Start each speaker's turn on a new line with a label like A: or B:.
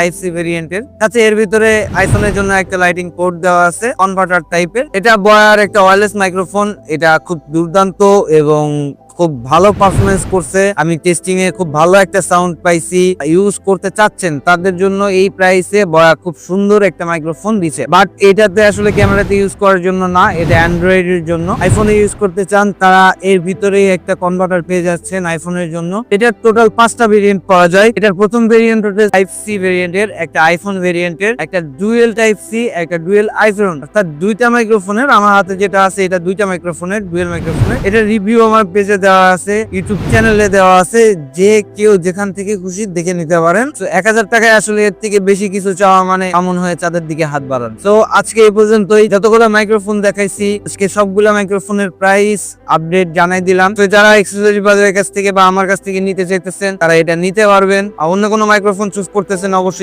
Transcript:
A: Type C ভেরিয়েন্টের সাথে এর ভিতরে আইফোনের জন্য একটা লাইটিং পোর্ট দেওয়া আছে কনভার্টার টাইপের। এটা বয়ার একটা ওয়্যারলেস মাইক্রোফোন। এটা খুব দুর্দান্ত এবং খুব ভালো পারফরমেন্স করছে। আমি টেস্টিং এ খুব ভালো একটা সাউন্ড পাইছি। ইউজ করতে চাচ্ছেন তাদের জন্য এই প্রাইসে বয়া খুব সুন্দর একটা মাইক্রোফোন দিছে। বাট এটাতে আসলে ক্যামেরাতে ইউজ করার জন্য না, এটা অ্যান্ড্রয়েড এর জন্য। আইফোনে ইউজ করতে চান তারা এর ভিতরেই একটা কনভার্টার পেয়ে যাচ্ছেন আইফোনের জন্য। এটার টোটাল 5টা ভেরিয়েন্ট পাওয়া যায়। এটার প্রথম ভেরিয়েন্ট হচ্ছে টাইপ সি ভেরিয়েন্টের, একটা আইফোন ভেরিয়েন্টের, একটা ডুয়েল টাইপ সি, একটা ডুয়েল আইফোন, অর্থাৎ দুইটা মাইক্রোফোনের। আমার হাতে যেটা আছে এটা দুইটা মাইক্রোফোনের, ডুয়েল মাইক্রোফোনের। এটা রিভিউ আমার পেজে দেওয়া আছে, ইউটিউব চ্যানেলে দেওয়া আছে, যে কেউ যেখান থেকে খুশি দেখে নিতে পারেন। তো 1000 টাকায় আসলে এর থেকে বেশি কিছু চাওয়া মানে এমন হয়ে চাঁদের দিকে হাত বাড়ান। তো আজকে এই পর্যন্তই। যতগুলো মাইক্রোফোন দেখাইছি আজকে সবগুলা মাইক্রোফোনের প্রাইস আপডেট জানাই দিলাম। তো যারা এক্সেসরি বাজারের কাছ থেকে বা আমার কাছ থেকে নিতে চাইতেছেন তারা এটা নিতে পারবেন। আর অন্য কোনো মাইক্রোফোন চুজ করতেছেন অবশ্যই